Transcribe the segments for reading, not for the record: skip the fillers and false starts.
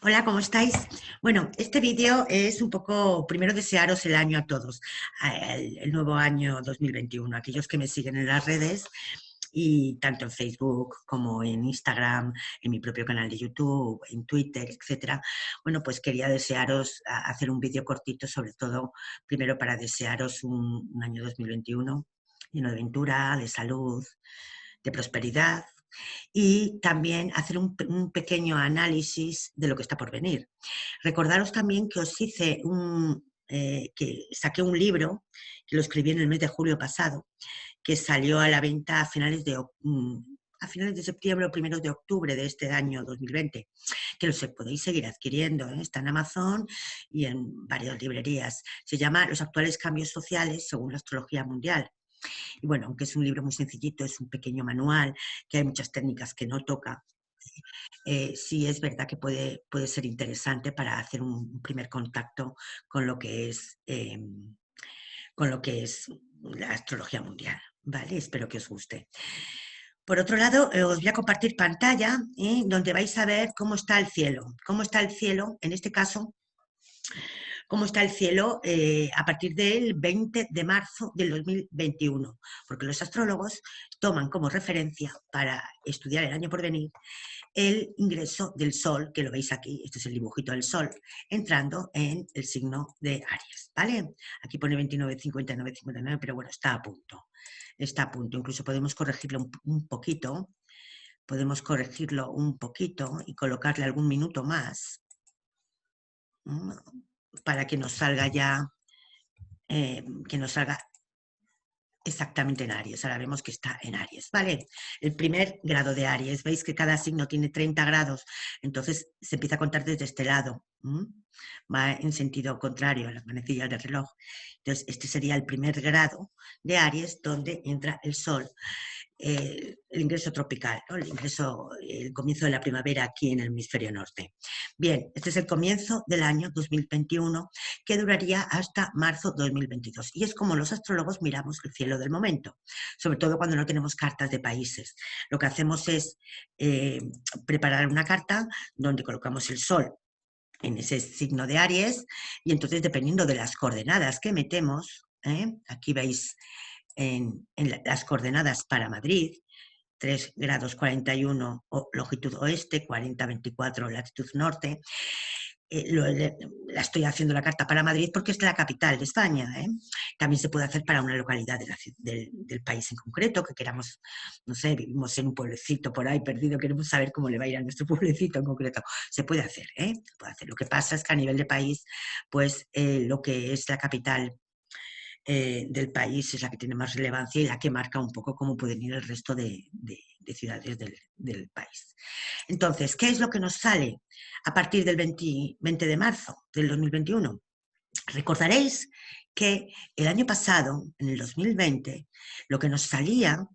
Hola, ¿cómo estáis? Bueno, este vídeo es un poco, primero desearos el año a todos, el nuevo año 2021, aquellos que me siguen en las redes y tanto en Facebook como en Instagram, en mi propio canal de YouTube, en Twitter, etcétera. Bueno, pues quería desearos hacer un vídeo cortito, sobre todo primero para desearos un año 2021 lleno de aventura, de salud, de prosperidad y también hacer un pequeño análisis de lo que está por venir. Recordaros también que os hice que saqué un libro, que lo escribí en el mes de julio pasado, que salió a la venta a finales de septiembre o primeros de octubre de este año 2020, que los podéis seguir adquiriendo, ¿eh? Está en Amazon y en varias librerías. Se llama Los actuales cambios sociales según la astrología mundial. Y bueno, aunque es un libro muy sencillito, es un pequeño manual, que hay muchas técnicas que no toca, sí es verdad que puede ser interesante para hacer un primer contacto con lo que es, eh, con lo que es la astrología mundial. ¿Vale? Espero que os guste. Por otro lado, os voy a compartir pantalla donde vais a ver cómo está el cielo. Cómo está el cielo, en este caso, cómo está el cielo a partir del 20 de marzo del 2021, porque los astrólogos toman como referencia para estudiar el año por venir el ingreso del Sol, que lo veis aquí, este es el dibujito del Sol, entrando en el signo de Aries, ¿vale? Aquí pone 29, 59, 59, pero bueno, está a punto, incluso podemos corregirlo un poquito, podemos corregirlo un poquito y colocarle algún minuto más para que nos salga ya, que nos salga exactamente en Aries. Ahora vemos que está en Aries, ¿vale? El primer grado de Aries, veis que cada signo tiene 30 grados, entonces se empieza a contar desde este lado, va en sentido contrario a las manecillas del reloj. Entonces, este sería el primer grado de Aries donde entra el Sol, el ingreso tropical, ¿no? El comienzo de la primavera aquí en el hemisferio norte. Bien, este es el comienzo del año 2021 que duraría hasta marzo 2022. Y es como los astrólogos miramos el cielo del momento, sobre todo cuando no tenemos cartas de países. Lo que hacemos es preparar una carta donde colocamos el Sol en ese signo de Aries y entonces dependiendo de las coordenadas que metemos, aquí veis en las coordenadas para Madrid, 3 grados 41 longitud oeste, 40-24 latitud norte. La estoy haciendo la carta para Madrid porque es la capital de España. También se puede hacer para una localidad del país en concreto, que queramos, no sé, vivimos en un pueblecito por ahí perdido, queremos saber cómo le va a ir a nuestro pueblecito en concreto. Se puede hacer, Se puede hacer. Lo que pasa es que a nivel de país, pues lo que es la capital del país es la que tiene más relevancia y la que marca un poco cómo pueden ir el resto de ciudades del país. Entonces, ¿qué es lo que nos sale a partir del 20 de marzo del 2021? Recordaréis que el año pasado, en el 2020, lo que nos salía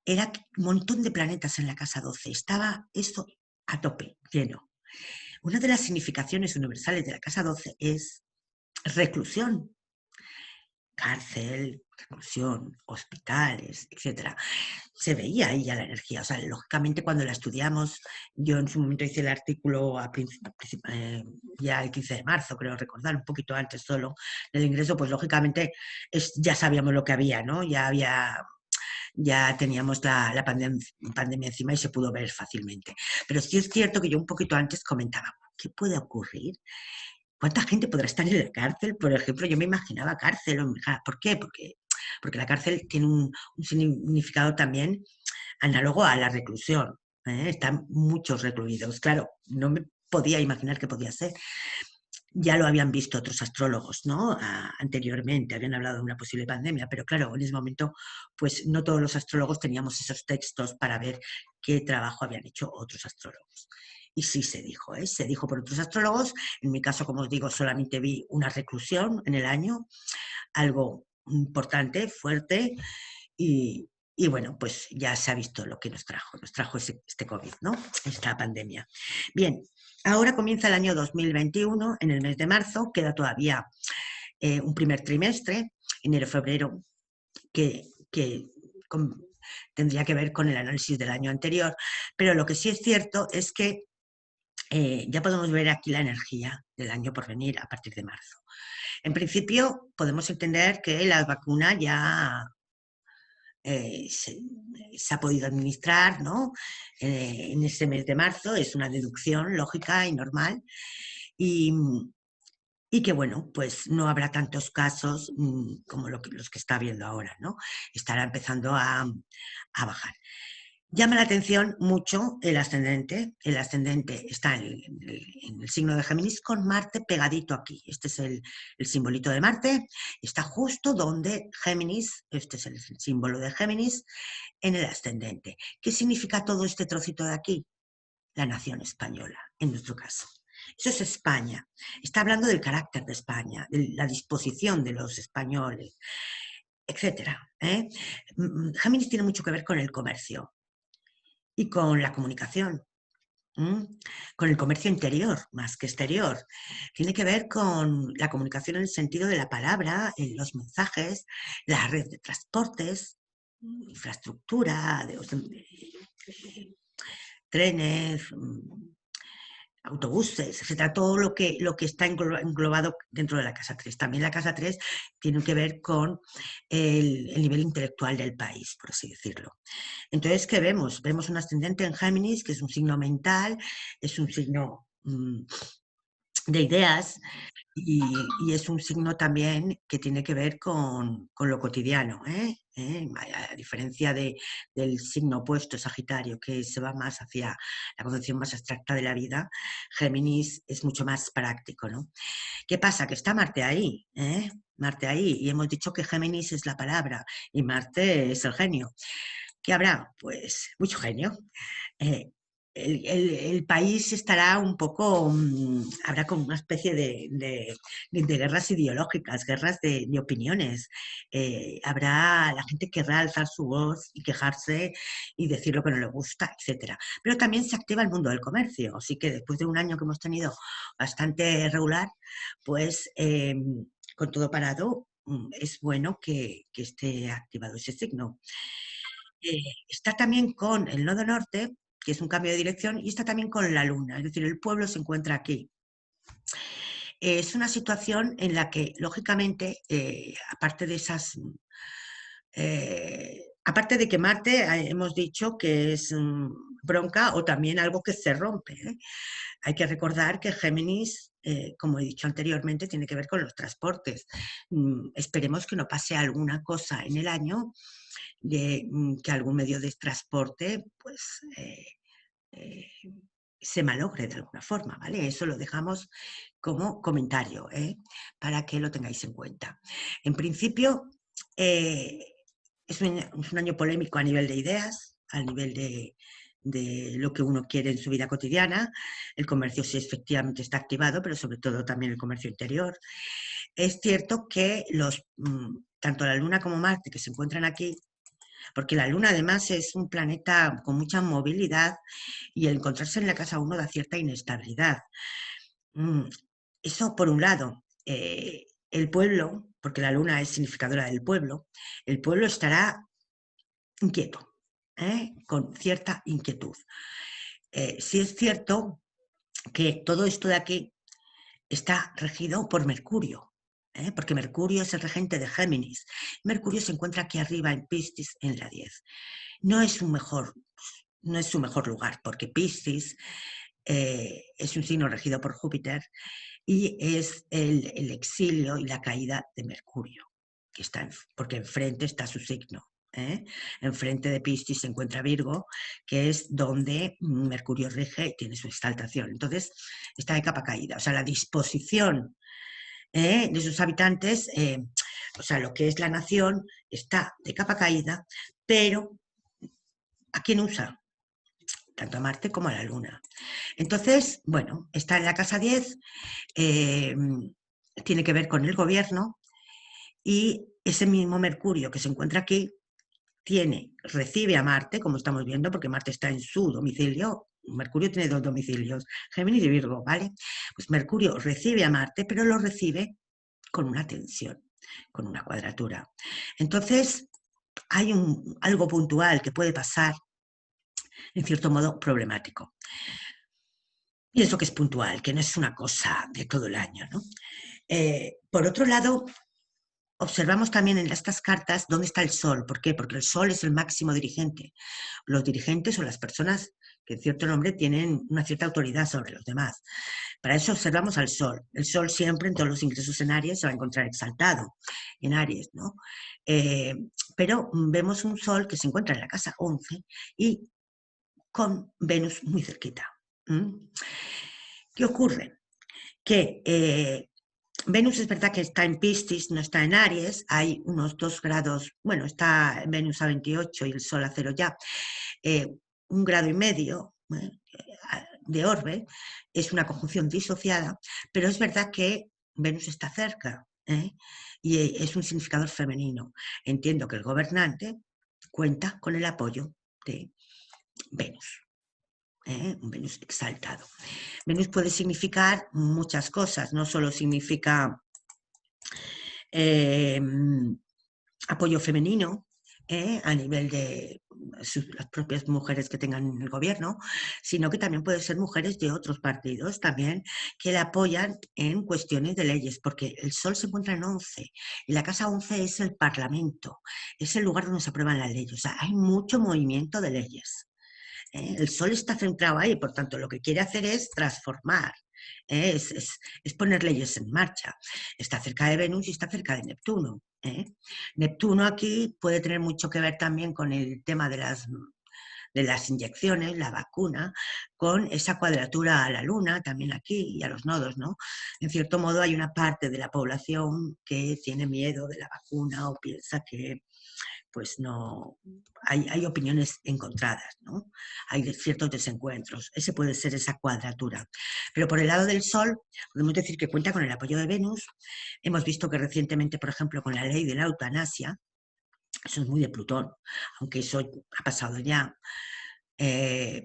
era un montón de planetas en la casa 12. Estaba esto a tope, lleno. Una de las significaciones universales de la casa 12 es reclusión, cárcel, reclusión, hospitales, etcétera. Se veía ahí ya la energía. O sea, lógicamente cuando la estudiamos, yo en su momento hice el artículo ya el 15 de marzo, creo recordar, un poquito antes solo del ingreso, pues lógicamente ya sabíamos lo que había, ¿no? Ya teníamos la pandemia encima y se pudo ver fácilmente. Pero sí es cierto que yo un poquito antes comentaba, ¿qué puede ocurrir? ¿Cuánta gente podrá estar en la cárcel? Por ejemplo, yo me imaginaba cárcel. ¿Por qué? Porque la cárcel tiene un significado también análogo a la reclusión. Están muchos recluidos. Claro, no me podía imaginar que podía ser. Ya lo habían visto otros astrólogos, ¿no? Anteriormente, habían hablado de una posible pandemia, pero claro, en ese momento, pues no todos los astrólogos teníamos esos textos para ver qué trabajo habían hecho otros astrólogos. Y sí se dijo, se dijo por otros astrólogos. En mi caso, como os digo, solamente vi una reclusión en el año, algo importante, fuerte, y bueno, pues ya se ha visto lo que nos trajo este COVID, ¿no? Esta pandemia. Bien, ahora comienza el año 2021, en el mes de marzo, queda todavía un primer trimestre, enero-febrero, que tendría que ver con el análisis del año anterior, pero lo que sí es cierto es que ya podemos ver aquí la energía del año por venir a partir de marzo. En principio, podemos entender que la vacuna ya se ha podido administrar, ¿no? En este mes de marzo, es una deducción lógica y normal. Y, y que, bueno, pues no habrá tantos casos como los que está habiendo ahora, ¿no? Estará empezando a bajar. Llama la atención mucho el ascendente. El ascendente está en el signo de Géminis con Marte pegadito aquí. Este es el simbolito de Marte. Está justo donde Géminis, este es el símbolo de Géminis, en el ascendente. ¿Qué significa todo este trocito de aquí? La nación española, en nuestro caso. Eso es España. Está hablando del carácter de España, de la disposición de los españoles, etcétera. Géminis tiene mucho que ver con el comercio y con la comunicación, con el comercio interior más que exterior. Tiene que ver con la comunicación en el sentido de la palabra, en los mensajes, la red de transportes, infraestructura, de trenes, autobuses, etcétera, todo lo que está englobado dentro de la Casa 3. También la Casa 3 tiene que ver con el nivel intelectual del país, por así decirlo. Entonces, ¿qué vemos? Vemos un ascendente en Géminis, que es un signo mental, es un signo de ideas, y es un signo también que tiene que ver con lo cotidiano, a diferencia del signo opuesto, Sagitario, que se va más hacia la concepción más abstracta de la vida. Géminis es mucho más práctico, ¿no? ¿Qué pasa? Que está Marte ahí, Marte ahí, y hemos dicho que Géminis es la palabra y Marte es el genio. ¿Qué habrá? Pues mucho genio. Eh, el país estará un poco, habrá como una especie de guerras ideológicas, guerras de opiniones. La gente querrá alzar su voz y quejarse y decir lo que no le gusta, etcétera. Pero también se activa el mundo del comercio, así que después de un año que hemos tenido bastante regular, pues con todo parado, es bueno que esté activado ese signo. Está también con el nodo norte, que es un cambio de dirección, y está también con la luna, es decir, el pueblo se encuentra aquí. Es una situación en la que, lógicamente, aparte de esas... aparte de que Marte, hemos dicho que es bronca o también algo que se rompe. Hay que recordar que Géminis, como he dicho anteriormente, tiene que ver con los transportes. Esperemos que no pase alguna cosa en el año de que algún medio de transporte pues, eh, se malogre de alguna forma, ¿vale? Eso lo dejamos como comentario, para que lo tengáis en cuenta. En principio, es un año polémico a nivel de ideas, a nivel de lo que uno quiere en su vida cotidiana. El comercio sí efectivamente está activado, pero sobre todo también el comercio interior. Es cierto que tanto la Luna como Marte, que se encuentran aquí, porque la Luna además es un planeta con mucha movilidad y el encontrarse en la casa 1 da cierta inestabilidad. Eso por un lado. El pueblo, porque la Luna es significadora del pueblo, el pueblo estará inquieto, con cierta inquietud. Sí es cierto que todo esto de aquí está regido por Mercurio, porque Mercurio es el regente de Géminis. Mercurio se encuentra aquí arriba en Piscis en la 10. No es no es su mejor lugar, porque Piscis es un signo regido por Júpiter y es el exilio y la caída de Mercurio, porque enfrente está su signo. Enfrente de Piscis se encuentra Virgo, que es donde Mercurio rige y tiene su exaltación. Entonces, está de capa caída. O sea, la disposición de sus habitantes, o sea, lo que es la nación, está de capa caída, pero ¿a quién usa? Tanto a Marte como a la Luna. Entonces, bueno, está en la casa 10, tiene que ver con el gobierno y ese mismo Mercurio que se encuentra aquí recibe a Marte, como estamos viendo, porque Marte está en su domicilio. Mercurio tiene dos domicilios, Géminis y Virgo, ¿vale? Pues Mercurio recibe a Marte, pero lo recibe con una tensión, con una cuadratura. Entonces, hay algo puntual que puede pasar, en cierto modo, problemático. Pienso que es puntual, que no es una cosa de todo el año, ¿no? Por otro lado, observamos también en estas cartas dónde está el sol. ¿Por qué? Porque el sol es el máximo dirigente. Los dirigentes son las personas que en cierto nombre tienen una cierta autoridad sobre los demás. Para eso observamos al sol. El sol siempre en todos los ingresos en Aries se va a encontrar exaltado en Aries, ¿no? Eh, pero vemos un sol que se encuentra en la casa 11 y con Venus muy cerquita. ¿Mm? ¿Qué ocurre? Que Venus es verdad que está en Piscis, no está en Aries, hay unos 2 grados, bueno, está Venus a 28 y el Sol a 0 ya, 1,5 grados de orbe, es una conjunción disociada, pero es verdad que Venus está cerca, y es un significador femenino. Entiendo que el gobernante cuenta con el apoyo de Venus, un Venus exaltado. Venus puede significar muchas cosas, no solo significa eh, apoyo femenino a nivel de las propias mujeres que tengan en el gobierno, sino que también pueden ser mujeres de otros partidos también que le apoyan en cuestiones de leyes, porque el Sol se encuentra en 11 y la casa 11 es el Parlamento, es el lugar donde se aprueban las leyes, o sea, hay mucho movimiento de leyes. El Sol está centrado ahí, por tanto, lo que quiere hacer es transformar, es poner leyes en marcha. Está cerca de Venus y está cerca de Neptuno. Neptuno aquí puede tener mucho que ver también con el tema de las inyecciones, la vacuna, con esa cuadratura a la Luna, también aquí, y a los nodos, ¿no? En cierto modo hay una parte de la población que tiene miedo de la vacuna o piensa que pues no, hay opiniones encontradas, ¿no? Hay ciertos desencuentros. Ese puede ser esa cuadratura. Pero por el lado del Sol, podemos decir que cuenta con el apoyo de Venus. Hemos visto que recientemente, por ejemplo, con la ley de la eutanasia, eso es muy de Plutón, aunque eso ha pasado ya,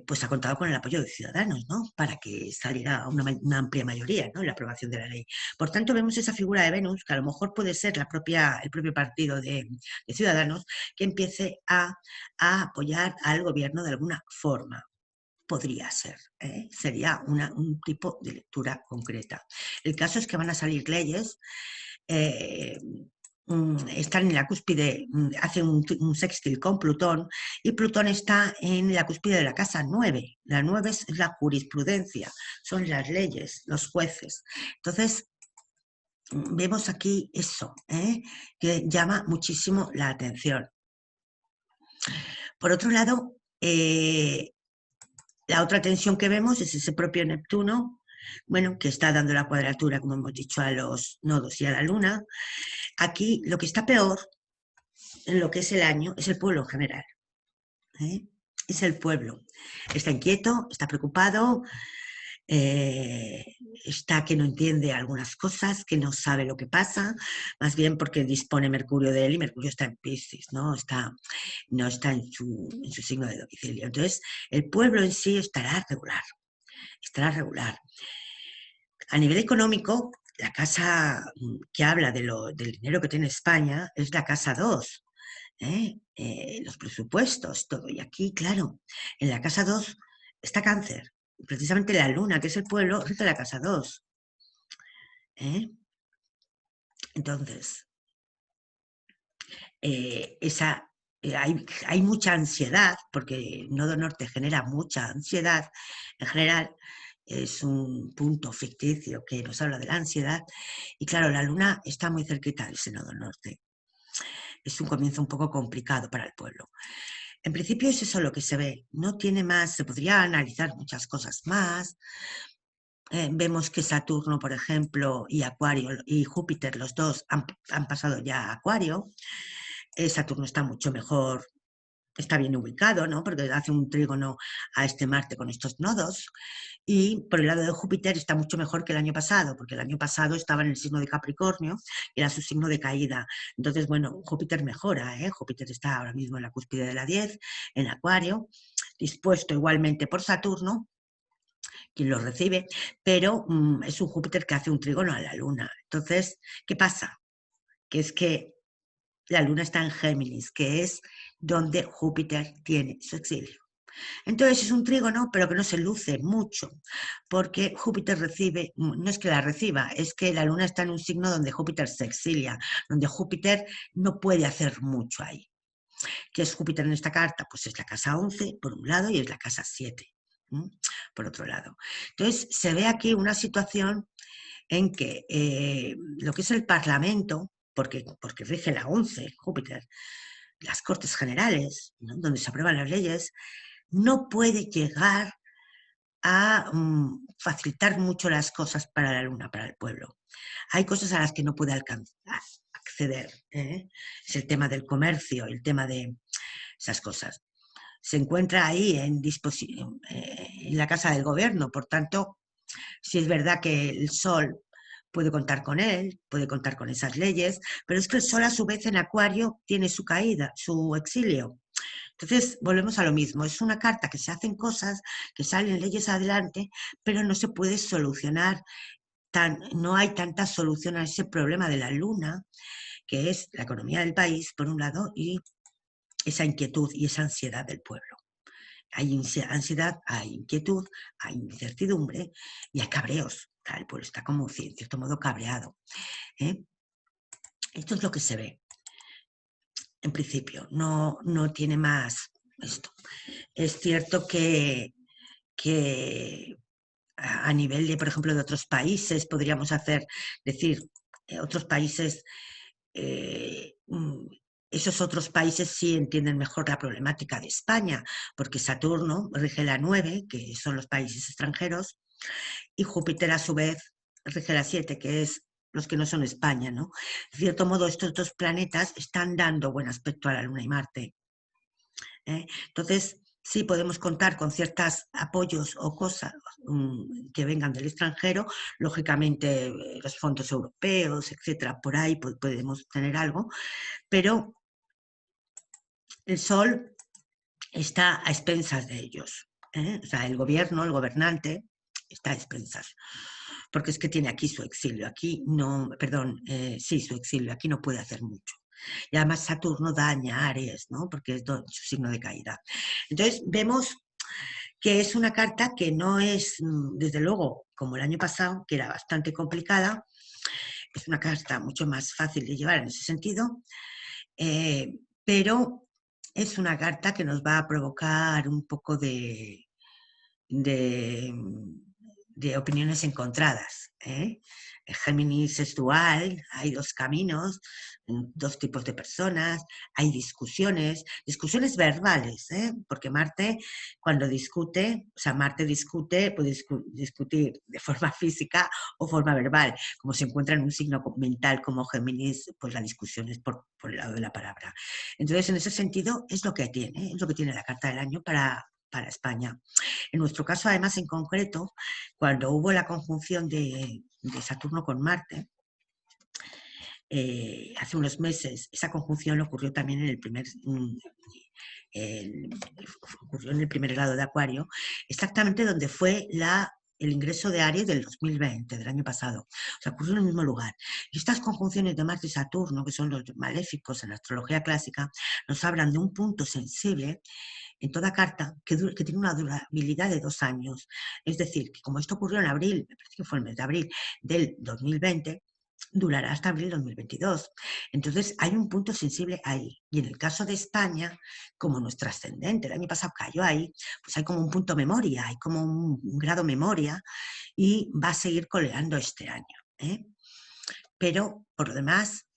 pues ha contado con el apoyo de Ciudadanos, ¿no? Para que saliera una amplia mayoría, ¿no? En la aprobación de la ley. Por tanto, vemos esa figura de Venus, que a lo mejor puede ser el propio partido de Ciudadanos, que empiece a apoyar al gobierno de alguna forma. Podría ser, sería un tipo de lectura concreta. El caso es que van a salir leyes, eh, están en la cúspide, hacen un sextil con Plutón, y Plutón está en la cúspide de la casa 9. La 9 es la jurisprudencia, son las leyes, los jueces. Entonces, vemos aquí eso, que llama muchísimo la atención. Por otro lado, la otra tensión que vemos es ese propio Neptuno, bueno, que está dando la cuadratura, como hemos dicho, a los nodos y a la Luna. Aquí lo que está peor en lo que es el año es el pueblo en general. Es el pueblo. Está inquieto, está preocupado, eh, está que no entiende algunas cosas, que no sabe lo que pasa, más bien porque dispone Mercurio de él y Mercurio está en Piscis, ¿no? No está en su signo de domicilio. Entonces, el pueblo en sí estará regular, estará regular. A nivel económico, la casa que habla del dinero que tiene España es la casa 2, los presupuestos, todo. Y aquí, claro, en la casa 2 está Cáncer. Precisamente la Luna, que es el pueblo, rige la casa 2. Entonces, hay mucha ansiedad, porque Nodo Norte genera mucha ansiedad en general. Es un punto ficticio que nos habla de la ansiedad. Y claro, la Luna está muy cerquita de ese Nodo Norte. Es un comienzo un poco complicado para el pueblo. En principio es eso lo que se ve. No tiene más, se podría analizar muchas cosas más. Vemos que Saturno, por ejemplo, y Acuario y Júpiter, los dos han pasado ya a Acuario. Saturno está mucho mejor, está bien ubicado, ¿no? Porque hace un trígono a este Marte con estos nodos. Y por el lado de Júpiter está mucho mejor que el año pasado, porque el año pasado estaba en el signo de Capricornio, y era su signo de caída. Entonces, bueno, Júpiter mejora, ¿eh? Júpiter está ahora mismo en la cúspide de la 10, en Acuario, dispuesto igualmente por Saturno, quien lo recibe, pero es un Júpiter que hace un trígono a la Luna. Entonces, ¿qué pasa? Que es que la Luna está en Géminis, que es donde Júpiter tiene su exilio. Entonces es un trígono, pero que no se luce mucho, porque Júpiter recibe, no es que la reciba, es que la Luna está en un signo donde Júpiter se exilia, donde Júpiter no puede hacer mucho ahí. ¿Qué es Júpiter en esta carta? Pues es la casa 11, por un lado, y es la casa 7, por otro lado. Entonces se ve aquí una situación en que lo que es el Parlamento, porque rige la 11, Júpiter, las Cortes Generales, ¿no?, donde se aprueban las leyes, no puede llegar a facilitar mucho las cosas para la Luna, para el pueblo. Hay cosas a las que no puede acceder. Es el tema del comercio, el tema de esas cosas. Se encuentra ahí en la casa del gobierno, por tanto, sí es verdad que el Sol puede contar con él, puede contar con esas leyes, pero es que el Sol a su vez en Acuario tiene su caída, su exilio. Entonces, volvemos a lo mismo, es una carta que se hacen cosas, que salen leyes adelante, pero no se puede solucionar, no hay tanta solución a ese problema de la Luna, que es la economía del país, por un lado, y esa inquietud y esa ansiedad del pueblo. Hay ansiedad, hay inquietud, hay incertidumbre y hay cabreos. El pueblo está como, en cierto modo, cabreado. Esto es lo que se ve. En principio, no tiene más esto. Es cierto que a nivel de, por ejemplo, de otros países, podríamos decir, otros países, esos otros países sí entienden mejor la problemática de España, porque Saturno rige la 9, que son los países extranjeros, y Júpiter a su vez rige la 7, que es los que no son España, ¿no? De cierto modo, estos dos planetas están dando buen aspecto a la Luna y Marte. Entonces, sí podemos contar con ciertos apoyos o cosas que vengan del extranjero, lógicamente los fondos europeos, etcétera, por ahí podemos tener algo, pero el Sol está a expensas de ellos. O sea, el gobierno, el gobernante, está a expensas. Porque es que tiene aquí su exilio, aquí no, perdón, sí, su exilio, aquí no puede hacer mucho. Y además Saturno daña a Aries, ¿no? Porque es su signo de caída. Entonces vemos que es una carta que no es, desde luego, como el año pasado, que era bastante complicada, es una carta mucho más fácil de llevar en ese sentido, pero es una carta que nos va a provocar un poco de opiniones encontradas. Géminis es dual, hay dos caminos, dos tipos de personas, hay discusiones verbales, porque Marte cuando discute, o sea, Marte discute, puede discutir de forma física o forma verbal. Como se encuentra en un signo mental como Géminis, pues la discusión es por el lado de la palabra. Entonces, en ese sentido, es lo que tiene la carta del año para España. En nuestro caso, además, en concreto, cuando hubo la conjunción de Saturno con Marte, hace unos meses, esa conjunción ocurrió también ocurrió en el primer grado de Acuario, exactamente donde fue el ingreso de Aries del 2020, del año pasado. O sea, ocurrió en el mismo lugar. Y estas conjunciones de Marte y Saturno, que son los maléficos en la astrología clásica, nos hablan de un punto sensible en toda carta que tiene una durabilidad de 2 años. Es decir, que como esto ocurrió en abril, me parece que fue el mes de abril del 2020, durará hasta abril del 2022. Entonces hay un punto sensible ahí. Y en el caso de España, como nuestro ascendente el año pasado cayó ahí, pues hay como un punto memoria, hay como un grado memoria y va a seguir coleando este año. Pero por lo demás,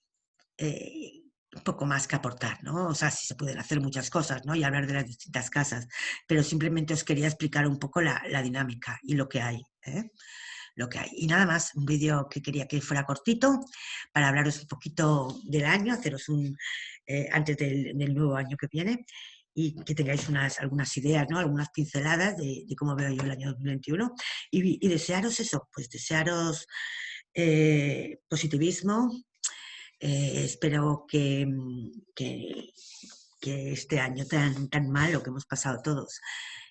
un poco más que aportar, ¿no? O sea, sí se pueden hacer muchas cosas, ¿no? Y hablar de las distintas casas, pero simplemente os quería explicar un poco la dinámica y lo que hay, lo que hay. Y nada más, un vídeo que quería que fuera cortito para hablaros un poquito del año, haceros antes del nuevo año que viene y que tengáis algunas ideas, ¿no? Algunas pinceladas de cómo veo yo el año 2021 y desearos eso, pues desearos positivismo. Espero que este año tan malo que hemos pasado todos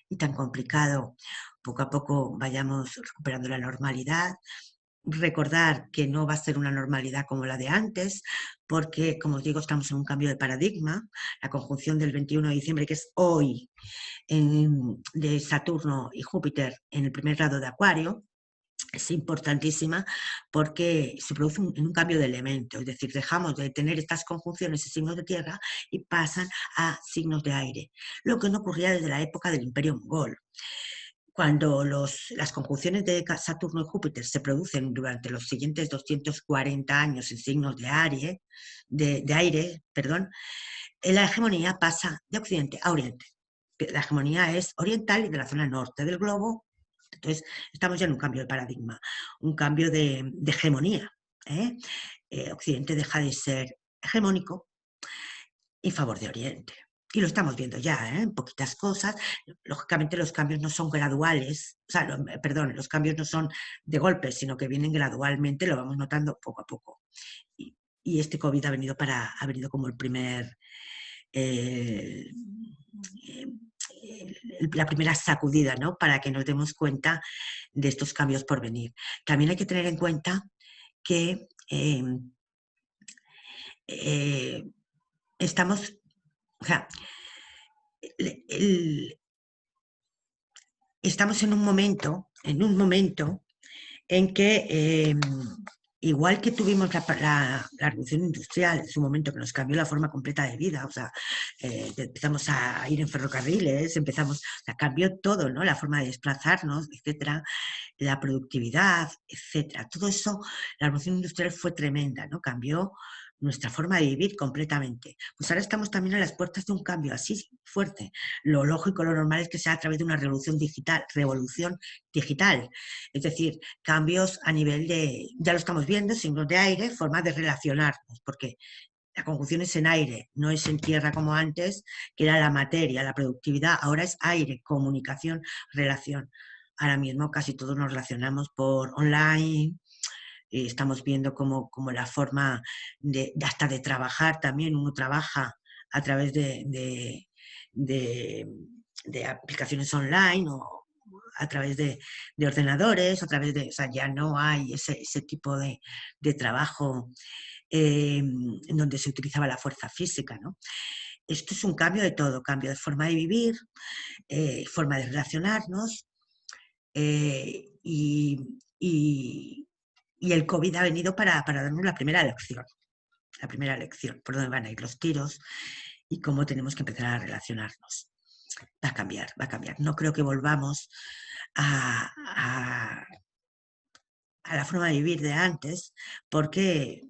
y tan complicado, poco a poco vayamos recuperando la normalidad recordar que no va a ser una normalidad como la de antes, porque, como os digo, estamos en un cambio de paradigma. La conjunción del 21 de diciembre, que es hoy, de Saturno y Júpiter en el primer grado de Acuario, es importantísima porque se produce un cambio de elemento, es decir, dejamos de tener estas conjunciones de signos de tierra y pasan a signos de aire, lo que no ocurría desde la época del Imperio Mongol. Cuando las conjunciones de Saturno y Júpiter se producen durante los siguientes 240 años en signos de aire, perdón, la hegemonía pasa de Occidente a Oriente. La hegemonía es oriental y de la zona norte del globo. Entonces, estamos ya en un cambio de paradigma, un cambio de hegemonía. Occidente deja de ser hegemónico en favor de Oriente. Y lo estamos viendo ya, en poquitas cosas. Lógicamente los cambios no son graduales, o sea, perdón, los cambios no son de golpe, sino que vienen gradualmente, lo vamos notando poco a poco. Y este COVID ha venido como el primer... la primera sacudida, ¿no? Para que nos demos cuenta de estos cambios por venir. También hay que tener en cuenta que estamos, o sea, estamos en un momento en que, igual que tuvimos la revolución industrial en su momento, que nos cambió la forma completa de vida, o sea, empezamos a ir en ferrocarriles, cambió todo, ¿no? La forma de desplazarnos, etcétera, la productividad, etcétera. Todo eso, la revolución industrial fue tremenda, ¿no? Cambió nuestra forma de vivir completamente. Pues ahora estamos también a las puertas de un cambio así fuerte. Lo lógico, lo normal es que sea a través de una revolución digital, es decir, cambios a nivel de, ya lo estamos viendo, signos de aire, formas de relacionarnos, porque la conjunción es en aire, no es en tierra como antes, que era la materia, la productividad, ahora es aire, comunicación, relación. Ahora mismo casi todos nos relacionamos por online, estamos viendo como la forma hasta de trabajar también, uno trabaja a través de aplicaciones online o a través de ordenadores, a través de, o sea, ya no hay ese tipo de trabajo en donde se utilizaba la fuerza física, ¿no? Esto es un cambio de todo, cambio de forma de vivir, forma de relacionarnos, y el COVID ha venido para darnos la primera lección, por dónde van a ir los tiros y cómo tenemos que empezar a relacionarnos. Va a cambiar, va a cambiar. No creo que volvamos a la forma de vivir de antes, porque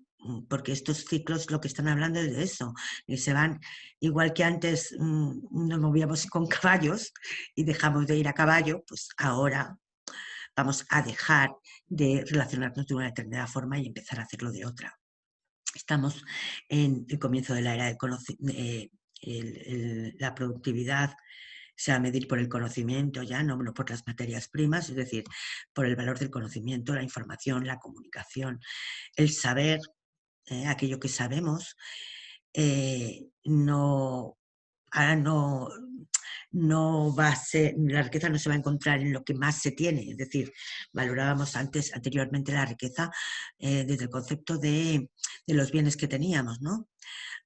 estos ciclos lo que están hablando es de eso, y se van, igual que antes nos movíamos con caballos y dejamos de ir a caballo, pues ahora vamos a dejar de relacionarnos de una determinada forma y empezar a hacerlo de otra. Estamos en el comienzo de la era del conocimiento, la productividad se va a medir por el conocimiento ya, no por las materias primas, es decir, por el valor del conocimiento, la información, la comunicación, el saber, aquello que sabemos. Ahora no va a ser, la riqueza no se va a encontrar en lo que más se tiene, es decir, valorábamos anteriormente la riqueza desde el concepto de los bienes que teníamos, ¿no?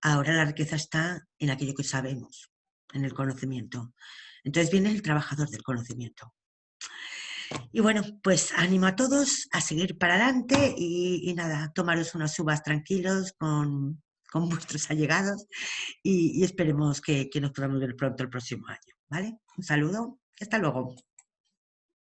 Ahora la riqueza está en aquello que sabemos, en el conocimiento. Entonces viene el trabajador del conocimiento. Y bueno, pues animo a todos a seguir para adelante y nada, tomaros unas uvas tranquilos con vuestros allegados y esperemos que nos podamos ver pronto el próximo año, ¿vale? Un saludo y hasta luego.